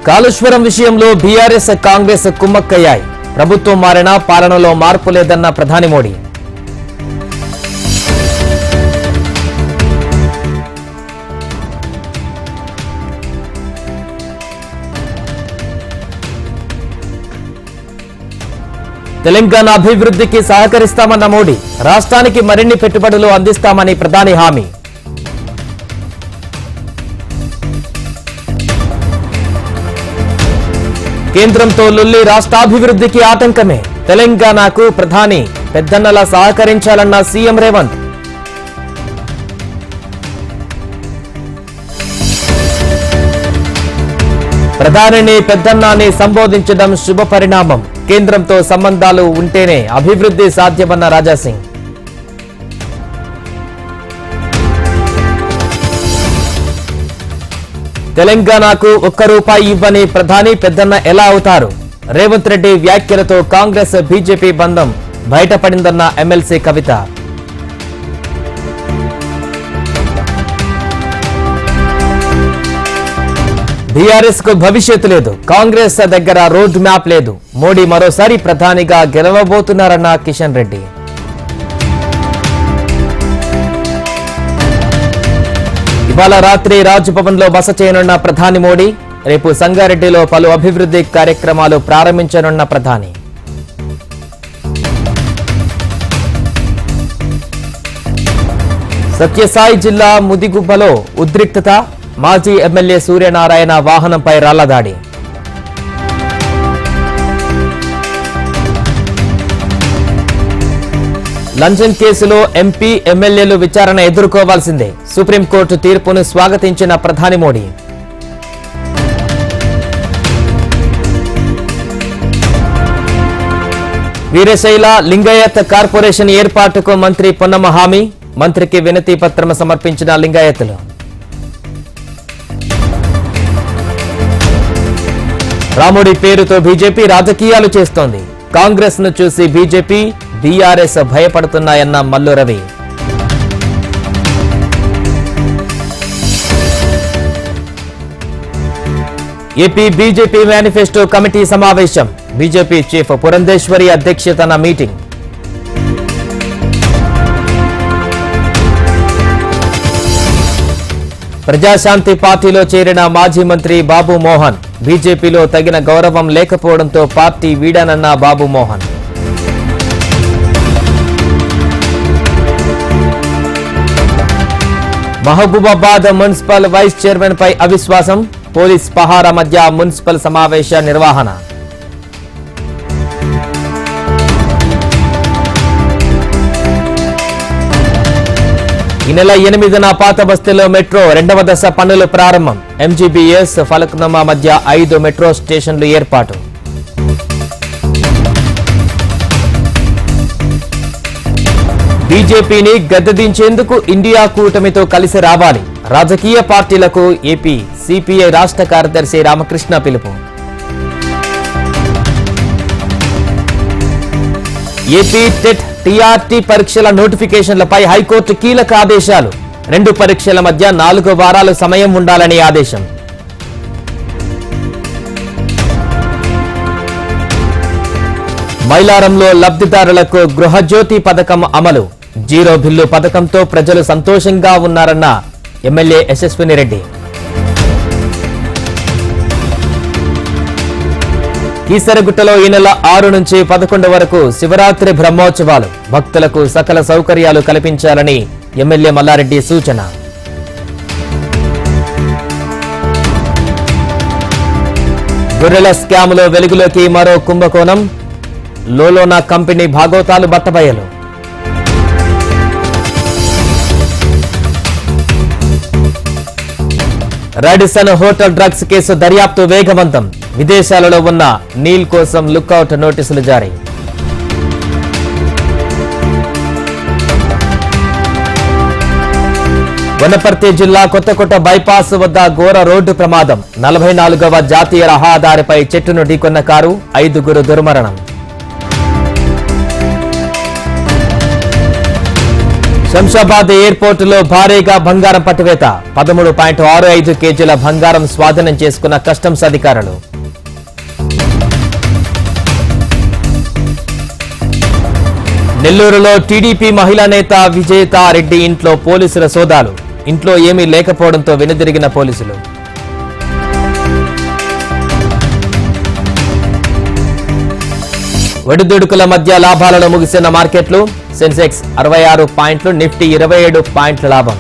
కాళేశ్వరం విషయంలో బీఆర్ఎస్ కాంగ్రెస్ కుమ్మక్కయ్యాయి. ప్రభుత్వం మారినా పాలనలో మార్పు లేదన్న ప్రధాని మోడీ. తెలంగాణ అభివృద్ధికి సహకరిస్తామన్న మోడీ. రాష్ట్రానికి మరిన్ని పెట్టుబడులు అందిస్తామని ప్రధాని హామీ. కేంద్రంతో లొల్లి రాష్ట్రాభివృద్ధికి ఆటంకమే. తెలంగాణకు ప్రధాని పెద్దన్నలా సహకరించాలన్న సీఎం రేవంత్. ప్రధానిని పెద్దన్నాని సంబోధించడం శుభ పరిణామం. కేంద్రంతో సంబంధాలు ఉంటేనే అభివృద్ధి సాధ్యమన్న రాజాసింగ్. తెలంగాణకు ₹1 ఇవ్వని ప్రధాని పెద్దన్న ఎలా అవుతారు? రేవంత్ రెడ్డి వ్యాఖ్యలతో కాంగ్రెస్ బీజేపీ బంధం బయటపడిందన్న ఎమ్మెల్సీ కవిత. బీఆర్ఎస్ కు భవిష్యత్తు లేదు. కాంగ్రెస్ దగ్గర రోడ్ మ్యాప్ లేదు. మోడీ మరోసారి ప్రధానిగా గెలవబోతున్నారన్న కిషన్ రెడ్డి. ఇవాళ రాత్రి రాజ్భవన్ లో బస చేయనున్న ప్రధాని మోడీ. రేపు సంగారెడ్డిలో పలు అభివృద్ధి కార్యక్రమాలు ప్రారంభించనున్న ప్రధాని. సత్యసాయి జిల్లా ముదిగుబ్బలో ఉద్రిక్తత. మాజీ ఎమ్మెల్యే సూర్యనారాయణ వాహనంపై రాళ్లదాడి. లంచం కేసులో ఎంపీ ఎమ్మెల్యేలు విచారణ ఎదుర్కోవాల్సిందే. సుప్రీంకోర్టు తీర్పును స్వాగతించిన ప్రధాని మోడీ. వీరశైల లింగాయత్ కార్పొరేషన్ ఏర్పాటుకు మంత్రి పొన్నమ హామీ. మంత్రికి వినతి పత్రం సమర్పించిన లింగాయత్లు. రాముడి పేరుతో బీజేపీ రాజకీయాలు చేస్తోంది. కాంగ్రెస్ ను చూసి బీజేపీ బీఆర్ఎస్ భయపడుతున్నాయన్న Mallu Ravi. AP BJP manifesto committee సమావేశం. బీజేపీ చీఫ్ పురంధేశ్వరి అధ్యక్షతన మీటింగ్. ప్రజాశాంతి పార్టీలో చేరిన మాజీ మంత్రి బాబు మోహన్. బీజేపీలో తగిన గౌరవం లేకపోవడంతో పార్టీ వీడానన్న Babu Mohan. Mahabubabad municipal vice chairman పై అవిశ్వాసం. పోలీస్ పహారా మధ్య మున్సిపల్ సమావేశ నిర్వహణ. ఈ నెల 8న పాత బస్తీలో మెట్రో 2వ దశ పనులు ప్రారంభం. ఎంజీబీఎస్ ఫలక్నుమా మధ్య 5 మెట్రో స్టేషన్లు ఏర్పాటు. బీజేపీని గద్దెదించేందుకు ఇండియా కూటమితో కలిసి రావాలి. రాజకీయ పార్టీలకు ఏపీ సిపిఐ రాష్ట్ర కార్యదర్శి రామకృష్ణ పిలుపు. ఏపీ టెట్ టీఆర్టీ పరీక్షల నోటిఫికేషన్లపై హైకోర్టు కీలక ఆదేశాలు. 2 పరీక్షల మధ్య 4 వారాలు సమయం ఉండాలని ఆదేశం. మైలారంలో లబ్ధిదారులకు గృహజ్యోతి పథకం అమలు. జీరో బిల్లు పథకంతో ప్రజలు సంతోషంగా ఉన్నారన్న ఎమ్మెల్యే యశస్విని రెడ్డి. కీసరగుట్టలో ఈ నెల 6 నుంచి 11 వరకు శివరాత్రి బ్రహ్మోత్సవాలు. భక్తులకు సకల సౌకర్యాలు కల్పించాలని ఎమ్మెల్యే మల్లారెడ్డి సూచన. గొర్రెల స్కామ్లో వెలుగులోకి మరో కుంభకోణం. లోలోనా కంపెనీ భాగోతాలు బట్టబయలు. రాడిసన్ హోటల్ డ్రగ్స్ కేసు దర్యాప్తు వేగవంతం. విదేశాలలో ఉన్న నీల్ కోసం లుకౌట్ నోటీసులు జారీ. వనపర్తి జిల్లా కొత్తకోట బైపాస్ వద్ద ఘోర రోడ్డు ప్రమాదం. 44వ జాతీయ రహదారిపై చెట్టును ఢీకొన్న కారు. 5 దుర్మరణం. శంషాబాద్ ఎయిర్పోర్టులో భారీగా బంగారం పట్టువేత 13.65 కేజీల బంగారం స్వాధీనం చేసుకున్న కస్టమ్స్ అధికారులు. నెల్లూరులో టీడీపీ మహిళా నేత విజేతారెడ్డి ఇంట్లో పోలీసుల సోదాలు. ఇంట్లో ఏమీ లేకపోవడంతో వెనుదిరిగిన పోలీసులు. ఒడిదుడుకుల మధ్య లాభాలలో ముగిసిన మార్కెట్లు. సెన్సెక్స్ 66 పాయింట్లు, నిఫ్టీ 27 పాయింట్ల లాభం.